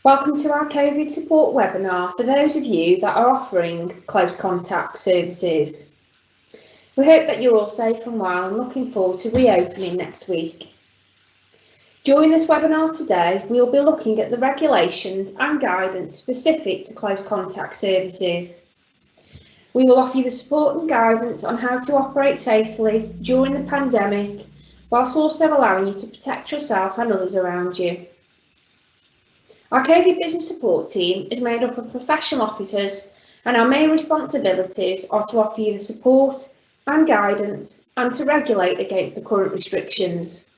Welcome to our Covid support webinar for those of you that are offering close contact services. We hope that you're all safe and well and looking forward to reopening next week. During this webinar today, we'll be looking at the regulations and guidance specific to close contact services. We will offer you the support and guidance on how to operate safely during the pandemic, whilst also allowing you to protect yourself and others around you. Our Kovid business support team is made up of professional officers, and our main responsibilities are to offer you the support and guidance and to regulate against the current restrictions.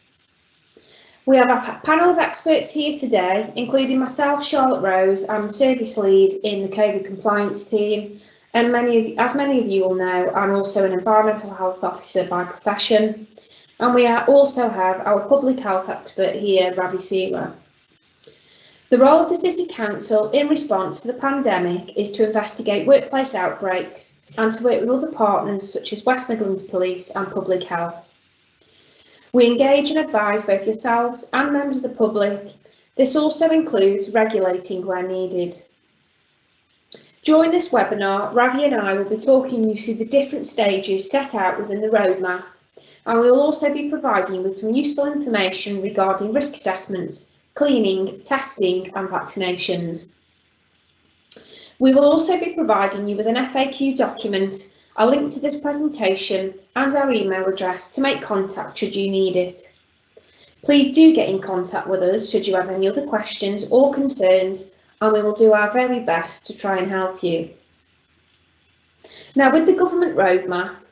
We have a panel of experts here today, including myself, Charlotte Rose. I'm the service lead in the Covid compliance team, and as many of you will know, I'm also an environmental health officer by profession, and we also have our public health expert here, Ravi Seela. The role of the City Council in response to the pandemic is to investigate workplace outbreaks and to work with other partners such as West Midlands Police and Public Health. We engage and advise both yourselves and members of the public. This also includes regulating where needed. During this webinar, Ravi and I will be talking you through the different stages set out within the roadmap, and we will also be providing you with some useful information regarding risk assessments, cleaning, testing and vaccinations. We will also be providing you with an FAQ document, a link to this presentation and our email address to make contact should you need it. Please do get in contact with us should you have any other questions or concerns, and we will do our very best to try and help you. Now, with the government roadmap,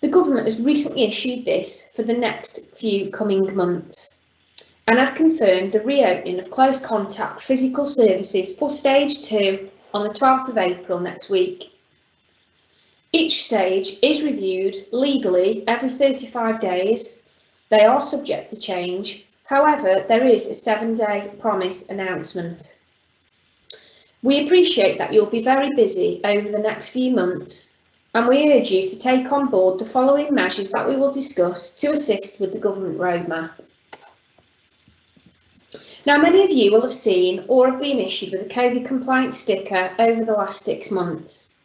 the government has recently issued this for the next few coming months, and have confirmed the reopening of close contact physical services for stage 2 on the 12th of April next week. Each stage is reviewed legally every 35 days. They are subject to change. However, there is a 7-day promise announcement. We appreciate that you'll be very busy over the next few months, and we urge you to take on board the following measures that we will discuss to assist with the government roadmap. Now, many of you will have seen or have been issued with a Covid compliance sticker over the last 6 months.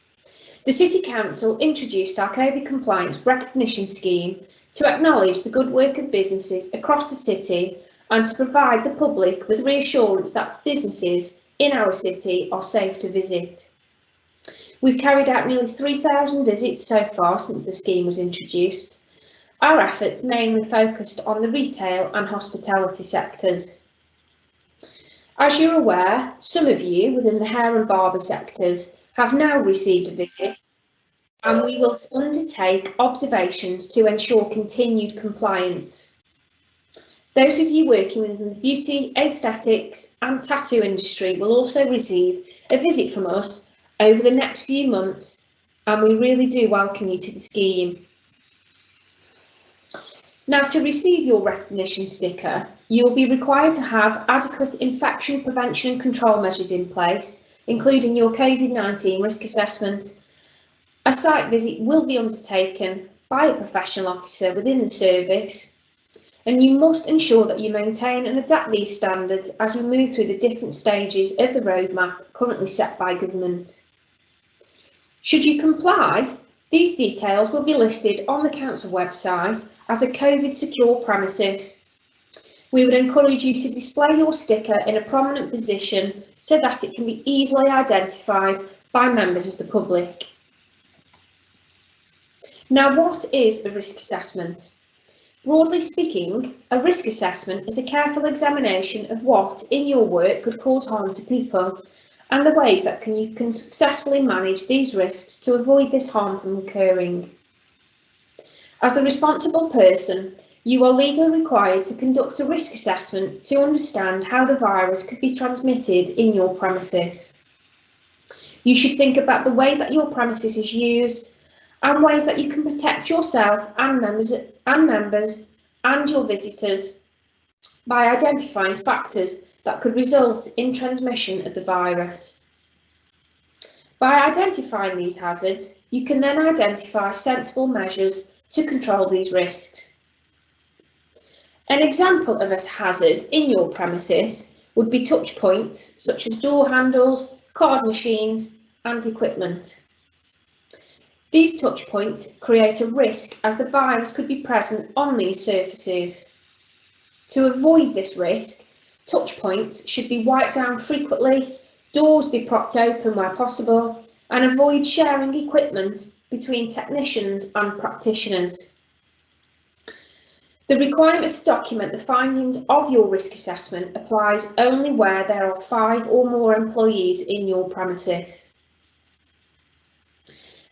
The City Council introduced our Covid compliance recognition scheme to acknowledge the good work of businesses across the city and to provide the public with reassurance that businesses in our city are safe to visit. We've carried out nearly 3,000 visits so far since the scheme was introduced. Our efforts mainly focused on the retail and hospitality sectors. As you're aware, some of you within the hair and barber sectors have now received a visit, and we will undertake observations to ensure continued compliance. Those of you working within the beauty, aesthetics and tattoo industry will also receive a visit from us over the next few months, and we really do welcome you to the scheme. Now, to receive your recognition sticker, you will be required to have adequate infection prevention and control measures in place, including your Covid-19 risk assessment. A site visit will be undertaken by a professional officer within the service, and you must ensure that you maintain and adapt these standards as we move through the different stages of the roadmap currently set by government. Should you comply, these details will be listed on the council website as a Covid secure premises. We would encourage you to display your sticker in a prominent position so that it can be easily identified by members of the public. Now, what is a risk assessment? Broadly speaking, a risk assessment is a careful examination of what in your work could cause harm to people, and the ways that you can successfully manage these risks to avoid this harm from occurring. As the responsible person, you are legally required to conduct a risk assessment to understand how the virus could be transmitted in your premises. You should think about the way that your premises is used and ways that you can protect yourself and members and your visitors by identifying factors that could result in transmission of the virus. By identifying these hazards, you can then identify sensible measures to control these risks. An example of a hazard in your premises would be touch points such as door handles, card machines and equipment. These touch points create a risk as the virus could be present on these surfaces. To avoid this risk, touch points should be wiped down frequently, doors be propped open where possible, and avoid sharing equipment between technicians and practitioners. The requirement to document the findings of your risk assessment applies only where there are 5 or more employees in your premises.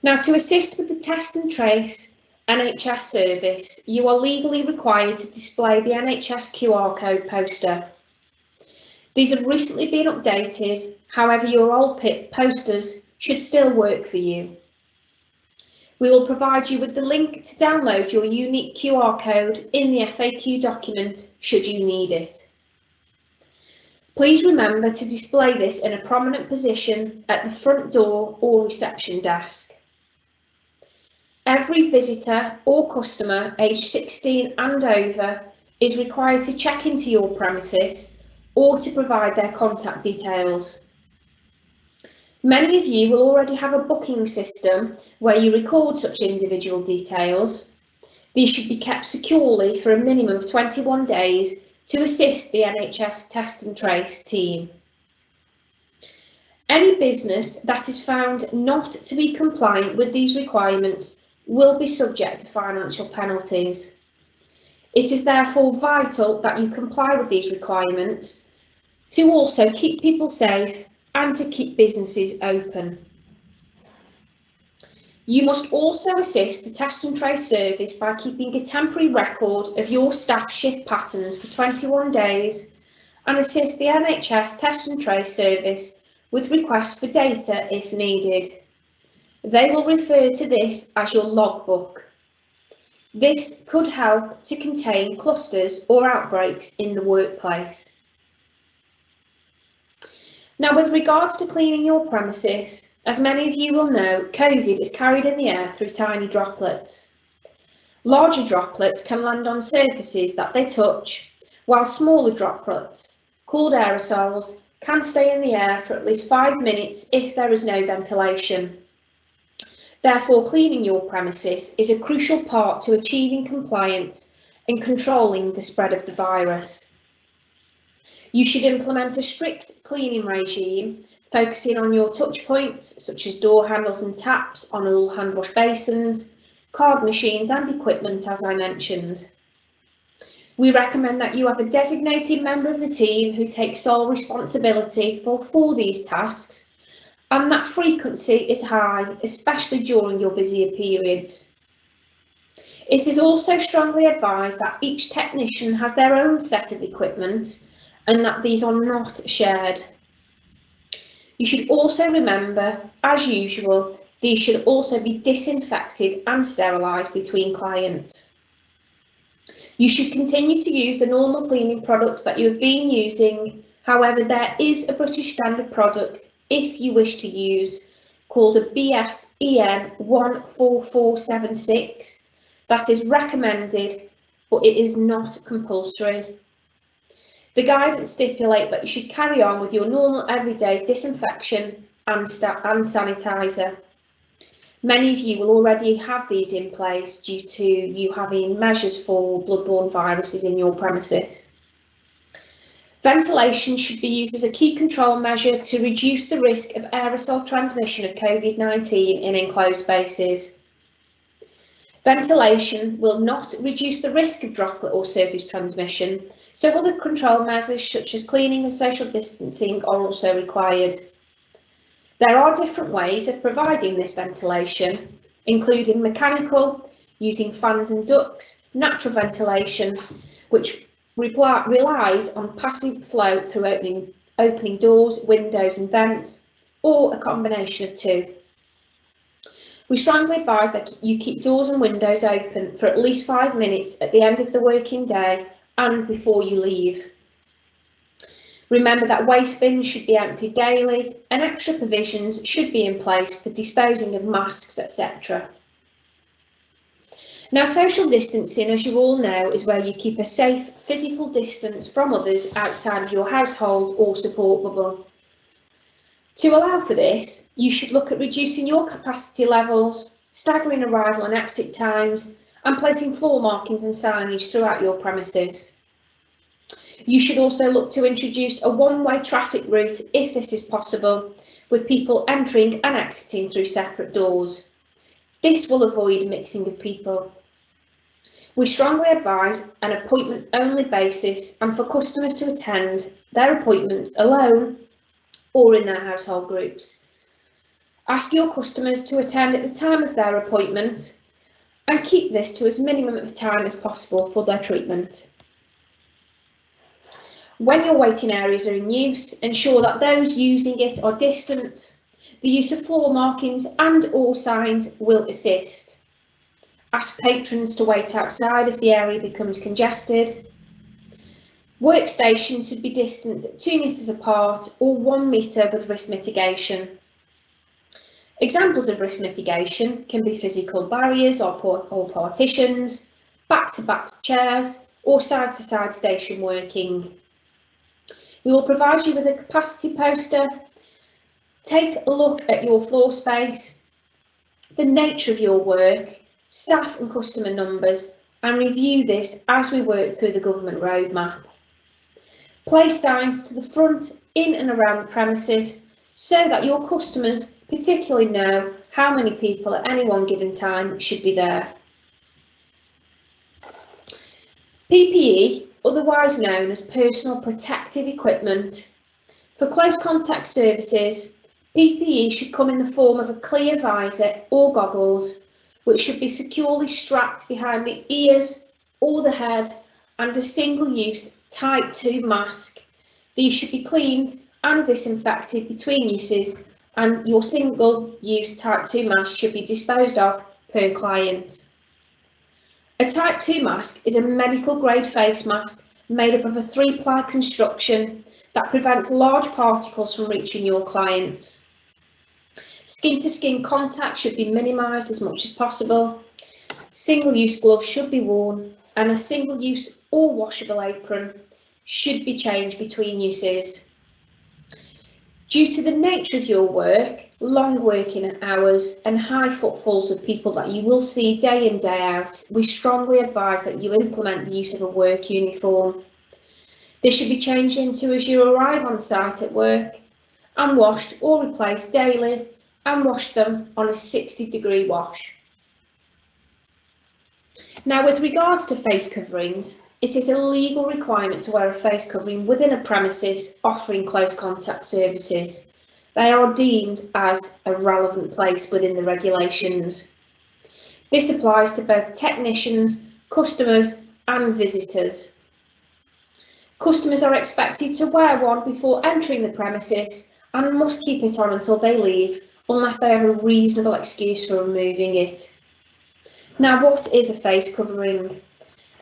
Now, to assist with the test and trace NHS service, you are legally required to display the NHS QR code poster. These have recently been updated, however your old posters should still work for you. We will provide you with the link to download your unique QR code in the FAQ document should you need it. Please remember to display this in a prominent position at the front door or reception desk. Every visitor or customer aged 16 and over is required to check into your premises or to provide their contact details. Many of you will already have a booking system where you record such individual details. These should be kept securely for a minimum of 21 days to assist the NHS Test and Trace team. Any business that is found not to be compliant with these requirements will be subject to financial penalties. It is therefore vital that you comply with these requirements to also keep people safe and to keep businesses open. You must also assist the Test and Trace service by keeping a temporary record of your staff shift patterns for 21 days and assist the NHS Test and Trace service with requests for data if needed. They will refer to this as your logbook. This could help to contain clusters or outbreaks in the workplace. Now, with regards to cleaning your premises, as many of you will know, Covid is carried in the air through tiny droplets. Larger droplets can land on surfaces that they touch, while smaller droplets, called aerosols, can stay in the air for at least 5 minutes if there is no ventilation. Therefore, cleaning your premises is a crucial part to achieving compliance and controlling the spread of the virus. You should implement a strict cleaning regime, focusing on your touch points, such as door handles and taps on all hand wash basins, card machines and equipment, as I mentioned. We recommend that you have a designated member of the team who takes sole responsibility for these tasks, and that frequency is high, especially during your busier periods. It is also strongly advised that each technician has their own set of equipment and that these are not shared. You should also remember, as usual, these should also be disinfected and sterilised between clients. You should continue to use the normal cleaning products that you have been using. However, there is a British standard product, if you wish to use, called a BSEN 14476 that is recommended, but it is not compulsory. The guidance stipulate that you should carry on with your normal everyday disinfection and sanitizer. Many of you will already have these in place due to you having measures for bloodborne viruses in your premises. Ventilation should be used as a key control measure to reduce the risk of aerosol transmission of Covid-19 in enclosed spaces. Ventilation will not reduce the risk of droplet or surface transmission, so other control measures such as cleaning and social distancing are also required. There are different ways of providing this ventilation, including mechanical, using fans and ducts, natural ventilation, which relies on passive flow through opening doors, windows and vents, or a combination of two. We strongly advise that you keep doors and windows open for at least 5 minutes at the end of the working day and before you leave. Remember that waste bins should be emptied daily and extra provisions should be in place for disposing of masks, etc. Now, social distancing, as you all know, is where you keep a safe physical distance from others outside of your household or support bubble. To allow for this, you should look at reducing your capacity levels, staggering arrival and exit times, and placing floor markings and signage throughout your premises. You should also look to introduce a one-way traffic route if this is possible, with people entering and exiting through separate doors. This will avoid mixing of people. We strongly advise an appointment-only basis and for customers to attend their appointments alone or in their household groups. Ask your customers to attend at the time of their appointment and keep this to as minimum of time as possible for their treatment. When your waiting areas are in use, ensure that those using it are distant. The use of floor markings and/or signs will assist. Ask patrons to wait outside if the area becomes congested. Workstations should be distant 2 metres apart or 1 metre with risk mitigation. Examples of risk mitigation can be physical barriers or partitions, back-to-back chairs or side-to-side station working. We will provide you with a capacity poster. Take a look at your floor space, the nature of your work, staff and customer numbers, and review this as we work through the government roadmap. Place signs to the front, in and around the premises so that your customers particularly know how many people at any one given time should be there. PPE, otherwise known as personal protective equipment. For close contact services, PPE should come in the form of a clear visor or goggles, which should be securely strapped behind the ears or the head, and a single-use Type 2 mask. These should be cleaned and disinfected between uses, and your single-use Type 2 mask should be disposed of per client. A Type 2 mask is a medical-grade face mask made up of a 3-ply construction that prevents large particles from reaching your client. Skin-to-skin contact should be minimised as much as possible. Single-use gloves should be worn, and a single-use or washable apron should be changed between uses. Due to the nature of your work, long working hours and high footfalls of people that you will see day in, day out, we strongly advise that you implement the use of a work uniform. This should be changed into as you arrive on site at work and washed or replaced daily, and wash them on a 60-degree wash. Now, with regards to face coverings, it is a legal requirement to wear a face covering within a premises offering close contact services. They are deemed as a relevant place within the regulations. This applies to both technicians, customers and visitors. Customers are expected to wear one before entering the premises and must keep it on until they leave, unless they have a reasonable excuse for removing it. Now, what is a face covering?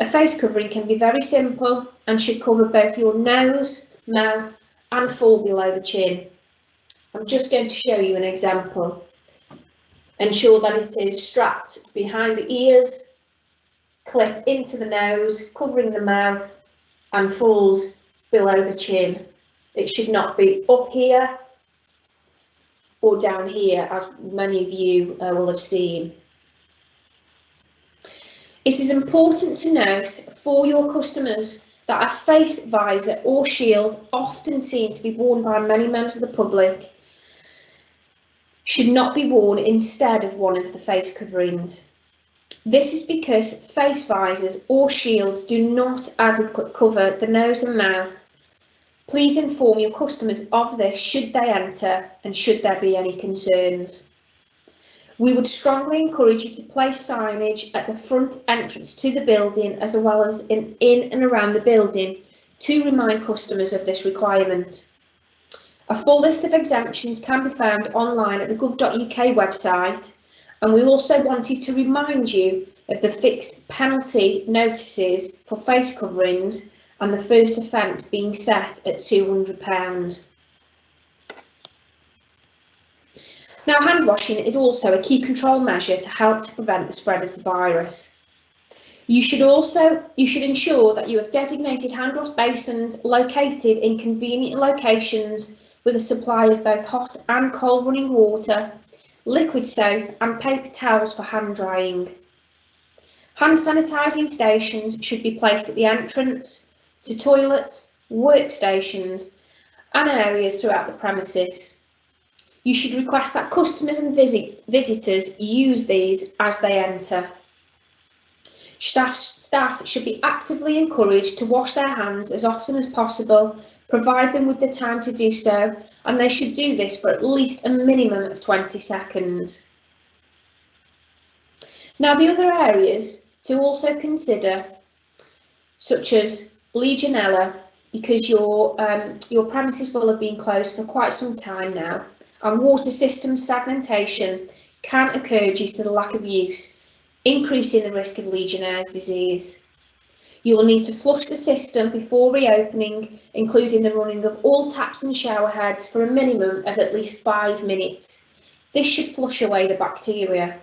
A face covering can be very simple and should cover both your nose, mouth and fall below the chin. I'm just going to show you an example. Ensure that it is strapped behind the ears, clip into the nose, covering the mouth and falls below the chin. It should not be up here or down here, as many of you will have seen. It is important to note for your customers that a face visor or shield, often seen to be worn by many members of the public, should not be worn instead of one of the face coverings. This is because face visors or shields do not adequately cover the nose and mouth. Please inform your customers of this should they enter and should there be any concerns. We would strongly encourage you to place signage at the front entrance to the building as well as in and around the building to remind customers of this requirement. A full list of exemptions can be found online at the gov.uk website, and we also wanted to remind you of the fixed penalty notices for face coverings and the first offence being set at £200. Now, hand washing is also a key control measure to help to prevent the spread of the virus. You should ensure that you have designated hand wash basins located in convenient locations with a supply of both hot and cold running water, liquid soap and paper towels for hand drying. Hand sanitising stations should be placed at the entrance to toilets, workstations and areas throughout the premises. You should request that customers and visitors use these as they enter. Staff should be actively encouraged to wash their hands as often as possible, provide them with the time to do so, and they should do this for at least a minimum of 20 seconds. Now, the other areas to also consider, such as Legionella, because your premises will have been closed for quite some time now, and water system stagnation can occur due to the lack of use, increasing the risk of Legionnaire's disease. You will need to flush the system before reopening, including the running of all taps and shower heads for a minimum of at least 5 minutes. This should flush away the bacteria.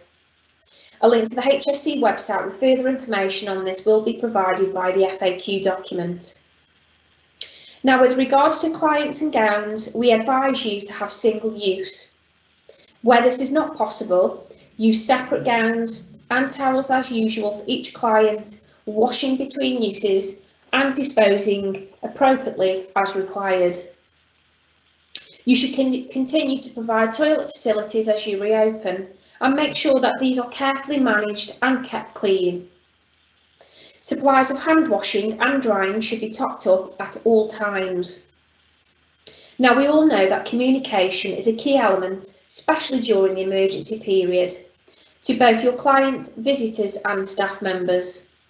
A link to the HSC website with further information on this will be provided by the FAQ document. Now, with regards to clients and gowns, we advise you to have single use. Where this is not possible, use separate gowns and towels as usual for each client, washing between uses and disposing appropriately as required. You should continue to provide toilet facilities as you reopen and make sure that these are carefully managed and kept clean. Supplies of hand washing and drying should be topped up at all times. Now, we all know that communication is a key element, especially during the emergency period, to both your clients, visitors and staff members.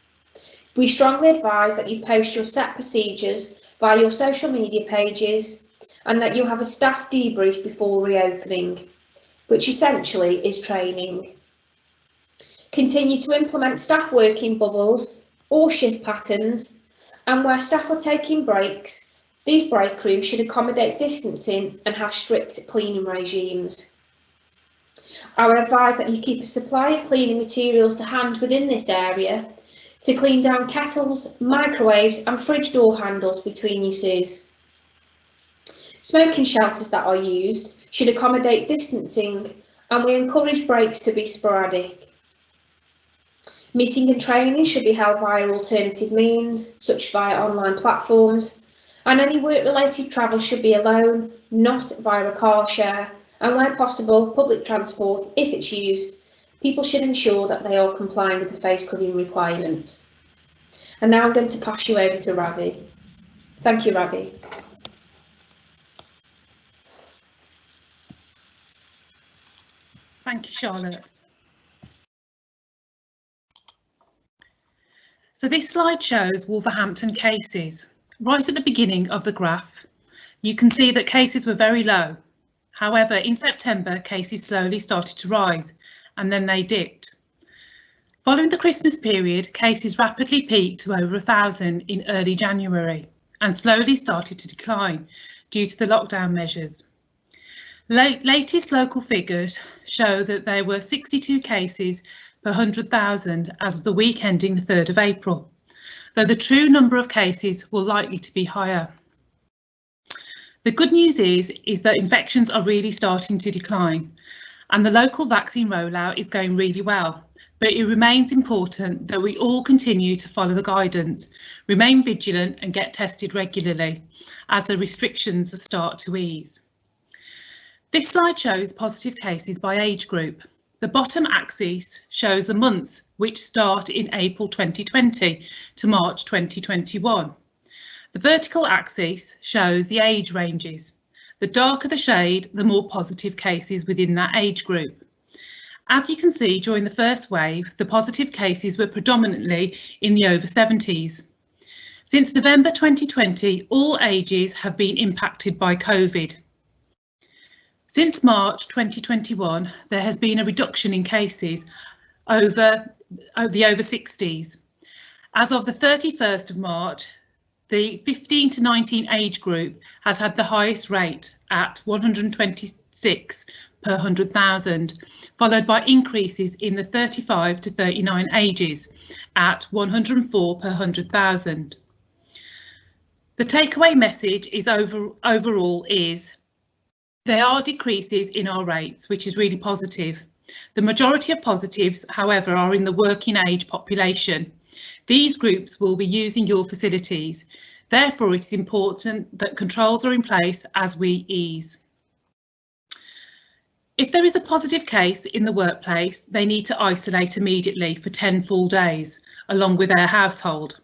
We strongly advise that you post your set procedures via your social media pages and that you have a staff debrief before reopening, which essentially is training. Continue to implement staff working bubbles or shift patterns, and where staff are taking breaks, these break rooms should accommodate distancing and have strict cleaning regimes. I would advise that you keep a supply of cleaning materials to hand within this area to clean down kettles, microwaves and fridge door handles between uses. Smoking shelters that are used should accommodate distancing, and we encourage breaks to be sporadic. Meeting and training should be held via alternative means, such as via online platforms, and any work-related travel should be alone, not via a car share, and where possible, public transport if it's used. People should ensure that they are complying with the face covering requirements. And now I'm going to pass you over to Ravi. Thank you, Ravi. Thank you, Charlotte. So this slide shows Wolverhampton cases. Right at the beginning of the graph, you can see that cases were very low. However, in September, cases slowly started to rise and then they dipped. Following the Christmas period, cases rapidly peaked to over 1,000 in early January and slowly started to decline due to the lockdown measures. Latest local figures show that there were 62 cases per 100,000 as of the week ending the 3rd of April, though the true number of cases will likely to be higher. The good news is that infections are really starting to decline and the local vaccine rollout is going really well, but it remains important that we all continue to follow the guidance, remain vigilant and get tested regularly as the restrictions start to ease. This slide shows positive cases by age group. The bottom axis shows the months which start in April 2020 to March 2021. The vertical axis shows the age ranges. The darker the shade, the more positive cases within that age group. As you can see, during the first wave, the positive cases were predominantly in the over 70s. Since November 2020, all ages have been impacted by Covid. Since March 2021, there has been a reduction in cases over the over 60s. As of the 31st of March, the 15 to 19 age group has had the highest rate at 126 per 100,000, followed by increases in the 35 to 39 ages at 104 per 100,000. The takeaway message is overall is there are decreases in our rates, which is really positive. The majority of positives, however, are in the working age population. These groups will be using your facilities. Therefore, it's important that controls are in place as we ease. If there is a positive case in the workplace, they need to isolate immediately for 10 full days, along with their household.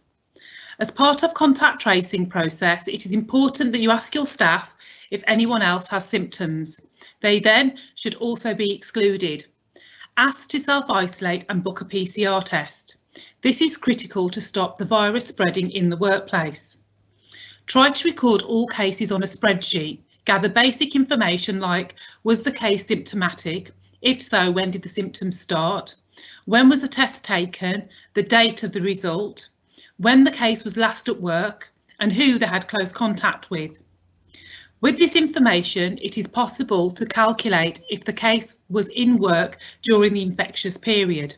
As part of contact tracing process, it is important that you ask your staff if anyone else has symptoms. They then should also be excluded. Ask to self-isolate and book a PCR test. This is critical to stop the virus spreading in the workplace. Try to record all cases on a spreadsheet. Gather basic information like, was the case symptomatic? If so, when did the symptoms start? When was the test taken? The date of the result? When the case was last at work? And who they had close contact with. With this information, it is possible to calculate if the case was in work during the infectious period.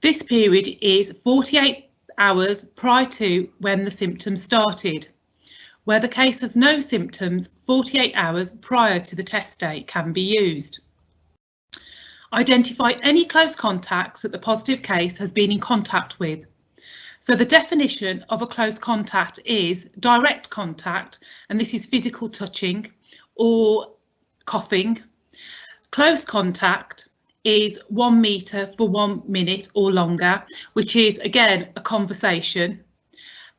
This period is 48 hours prior to when the symptoms started. Where the case has no symptoms, 48 hours prior to the test date can be used. Identify any close contacts that the positive case has been in contact with. So the definition of a close contact is direct contact, and this is physical touching or coughing. Close contact is 1 metre for 1 minute or longer, which is again a conversation.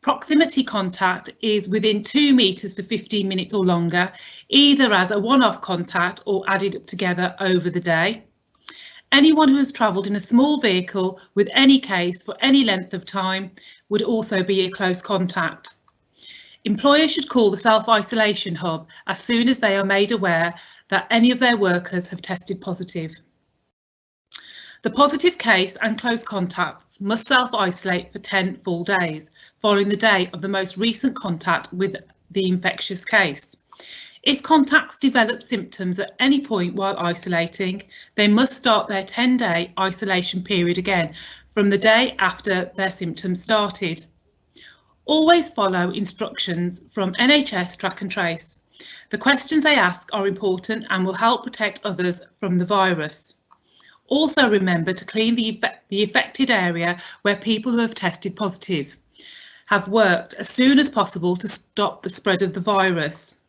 Proximity contact is within 2 metres for 15 minutes or longer, either as a one-off contact or added up together over the day. Anyone who has travelled in a small vehicle with any case for any length of time would also be a close contact. Employers should call the self-isolation hub as soon as they are made aware that any of their workers have tested positive. The positive case and close contacts must self-isolate for 10 full days following the day of the most recent contact with the infectious case. If contacts develop symptoms at any point while isolating, they must start their 10-day isolation period again from the day after their symptoms started. Always follow instructions from NHS Track and Trace. The questions they ask are important and will help protect others from the virus. Also remember to clean the affected area where people who have tested positive have worked as soon as possible to stop the spread of the virus.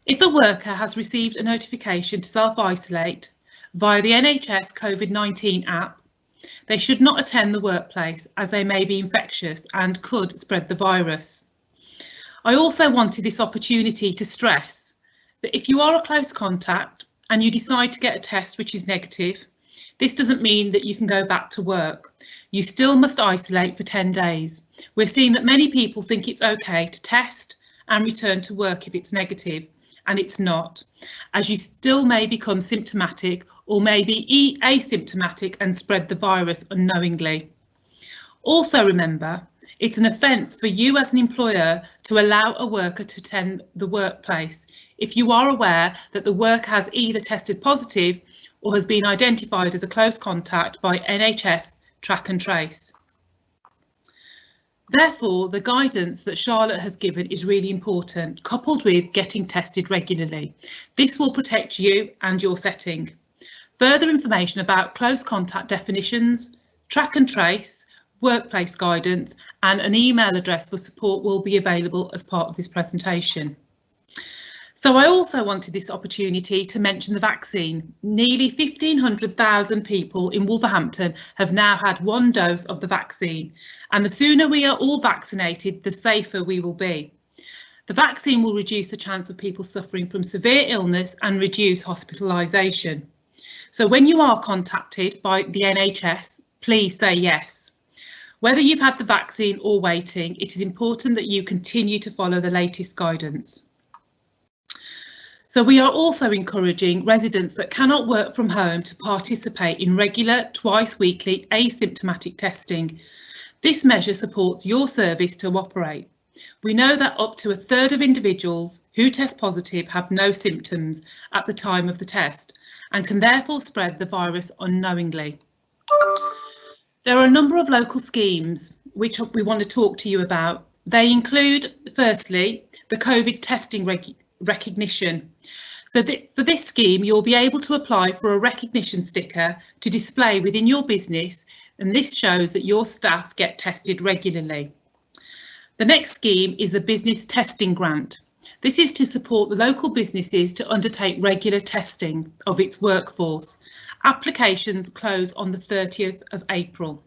If a worker has received a notification to self-isolate via the NHS Covid-19 app, they should not attend the workplace as they may be infectious and could spread the virus. I also wanted this opportunity to stress that if you are a close contact and you decide to get a test which is negative, this doesn't mean that you can go back to work. You still must isolate for 10 days. We're seeing that many people think it's okay to test and return to work if it's negative. And it's not, as you still may become symptomatic or maybe asymptomatic and spread the virus unknowingly. Also remember, it's an offence for you as an employer to allow a worker to attend the workplace if you are aware that the worker has either tested positive or has been identified as a close contact by NHS Track and Trace. Therefore, the guidance that Charlotte has given is really important, coupled with getting tested regularly. This will protect you and your setting. Further information about close contact definitions, track and trace, workplace guidance, and an email address for support will be available as part of this presentation. So I also wanted this opportunity to mention the vaccine. Nearly 1,500,000 people in Wolverhampton have now had 1 dose of the vaccine, and the sooner we are all vaccinated, the safer we will be. The vaccine will reduce the chance of people suffering from severe illness and reduce hospitalisation. So when you are contacted by the NHS, please say yes. Whether you've had the vaccine or waiting, it is important that you continue to follow the latest guidance. So we are also encouraging residents that cannot work from home to participate in regular twice-weekly asymptomatic testing. This measure supports your service to operate. We know that up to 1/3 of individuals who test positive have no symptoms at the time of the test, and can therefore spread the virus unknowingly. There are a number of local schemes which we want to talk to you about. They include, firstly, the Covid testing recognition. So for this scheme, you'll be able to apply for a recognition sticker to display within your business, and this shows that your staff get tested regularly. The next scheme is the Business Testing Grant. This is to support the local businesses to undertake regular testing of its workforce. Applications close on the 30th of April.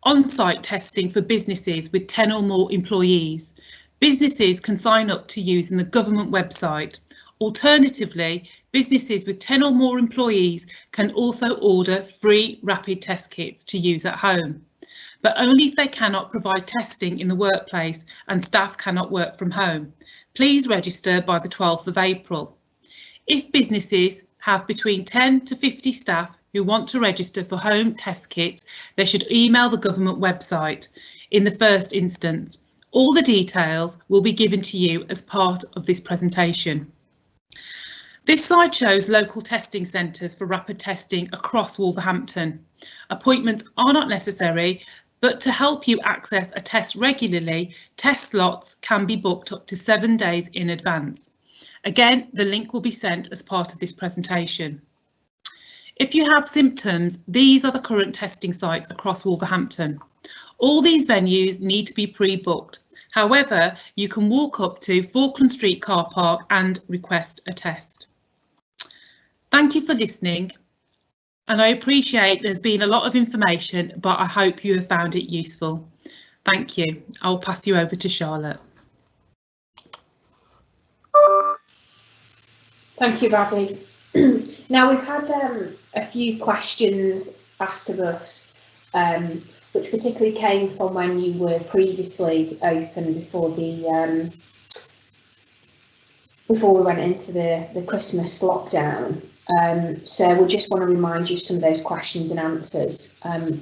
On-site testing for businesses with 10 or more employees. Businesses can sign up to using the government website. Alternatively, businesses with 10 or more employees can also order free rapid test kits to use at home, but only if they cannot provide testing in the workplace and staff cannot work from home. Please register by the 12th of April. If businesses have between 10 to 50 staff who want to register for home test kits, they should email the government website in the first instance. All the details will be given to you as part of this presentation. This slide shows local testing centres for rapid testing across Wolverhampton. Appointments are not necessary, but to help you access a test regularly, test slots can be booked up to 7 days in advance. Again, the link will be sent as part of this presentation. If you have symptoms, these are the current testing sites across Wolverhampton. All these venues need to be pre-booked. However, you can walk up to Falkland Street car park and request a test. Thank you for listening, and I appreciate there's been a lot of information, but I hope you have found it useful. Thank you. I'll pass you over to Charlotte. Thank you, Bradley. Now, we've had a few questions asked of us, which particularly came from when you were previously open before we went into the Christmas lockdown. So we just want to remind you of some of those questions and answers. And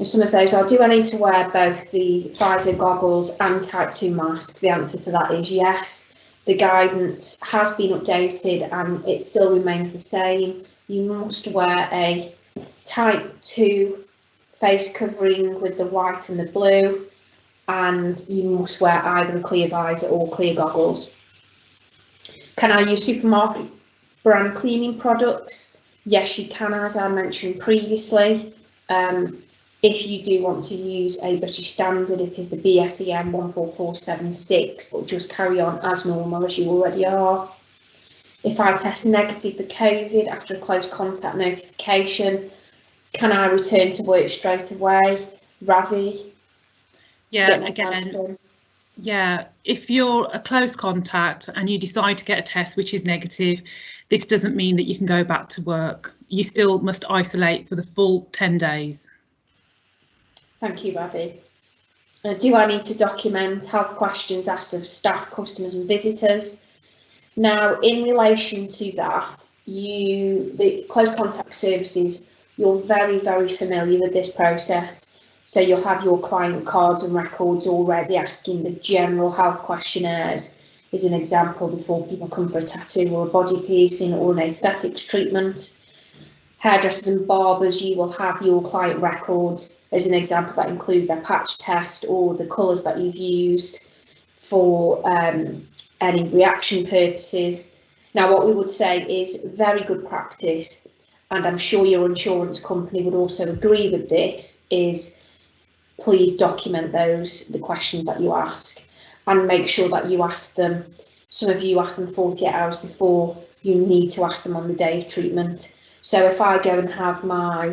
some of those are, do I need to wear both the Pfizer goggles and type 2 mask? The answer to that is yes. The guidance has been updated and it still remains the same. You must wear a type 2 face covering with the white and the blue, and you must wear either a clear visor or clear goggles. Can I use supermarket brand cleaning products? Yes, you can, as I mentioned previously. If you do want to use a British standard, it is the BSEN 14476, but just carry on as normal as you already are. If I test negative for COVID after a close contact notification, can I return to work straight away? Ravi? Yeah, again, yeah, if you're a close contact and you decide to get a test which is negative, this doesn't mean that you can go back to work. You still must isolate for the full 10 days. Thank you, Ravi. Do I need to document health questions asked of staff, customers and visitors? Now, in relation to that, the close contact services, you're very, very familiar with this process. So you'll have your client cards and records already asking the general health questionnaires, as an example, before people come for a tattoo or a body piercing or an aesthetics treatment. Hairdressers and barbers, you will have your client records, as an example, that include their patch test or the colours that you've used for any reaction purposes. Now, what we would say is very good practice, and I'm sure your insurance company would also agree with this, is please document the questions that you ask, and make sure that you ask them. Some of you ask them 48 hours before, you need to ask them on the day of treatment. So if I go and have my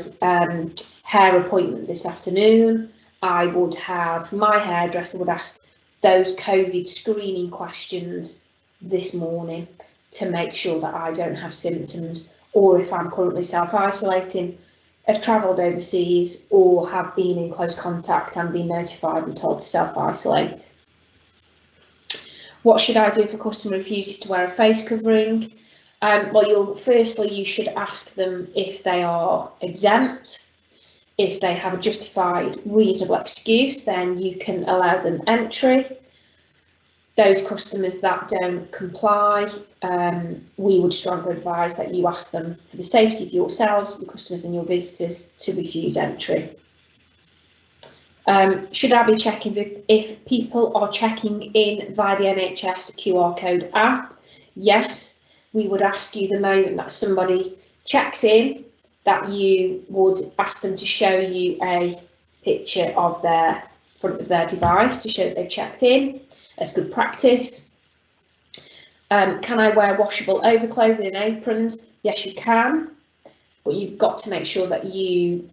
hair appointment this afternoon, I would have my hairdresser would ask those COVID screening questions this morning to make sure that I don't have symptoms, or if I'm currently self-isolating, have travelled overseas or have been in close contact and been notified and told to self-isolate. What should I do if a customer refuses to wear a face covering? Well, firstly, you should ask them if they are exempt. If they have a justified reasonable excuse, then you can allow them entry. Those customers that don't comply, we would strongly advise that you ask them, for the safety of yourselves, your customers and your visitors, to refuse entry. Should I be checking if people are checking in via the NHS QR code app? Yes, we would ask you the moment that somebody checks in that you would ask them to show you a picture of their front of their device to show that they've checked in. That's good practice. Can I wear washable overclothing and aprons? Yes, you can, but you've got to make sure that you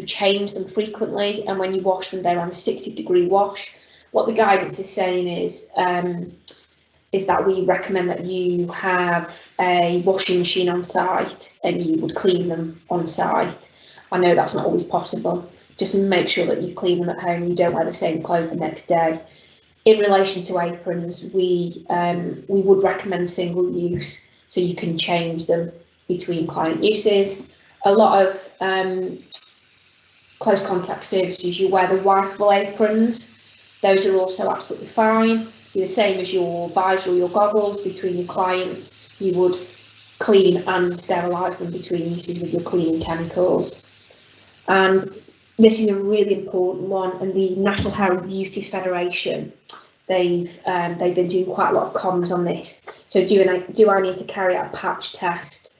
change them frequently, and when you wash them, they're on a 60-degree wash. What the guidance is saying is that we recommend that you have a washing machine on site and you would clean them on site. I know that's not always possible. Just make sure that you clean them at home. You don't wear the same clothes the next day. In relation to aprons, we would recommend single use, so you can change them between client uses. A lot of close contact services, you wear the wipeable aprons. Those are also absolutely fine. You're the same as your visor or your goggles. Between your clients, you would clean and sterilise them between uses with your cleaning chemicals. And this is a really important one, and the National Hair and Beauty Federation, they've been doing quite a lot of comms on this. So do I need to carry out a patch test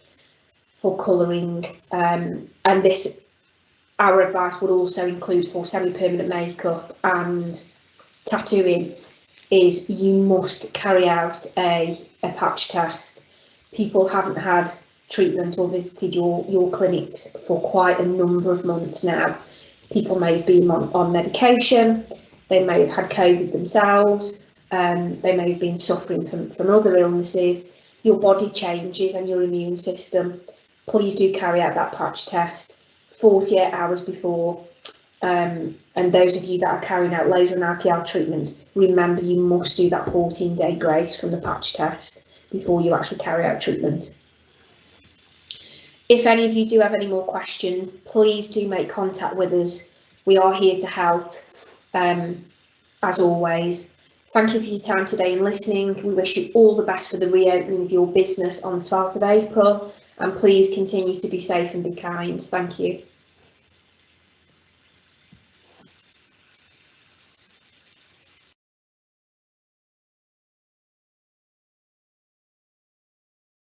for colouring? And this, our advice would also include for semi-permanent makeup and tattooing, is you must carry out a patch test. People haven't had treatment or visited your clinics for quite a number of months now. People may have been on medication, they may have had Covid themselves, they may have been suffering from other illnesses. Your body changes and your immune system. Please do carry out that patch test 48 hours before. And those of you that are carrying out laser and IPL treatments, remember you must do that 14-day grace from the patch test before you actually carry out treatment. If any of you do have any more questions, please do make contact with us. We are here to help, as always. Thank you for your time today and listening. We wish you all the best for the reopening of your business on the 12th of April, and please continue to be safe and be kind. Thank you.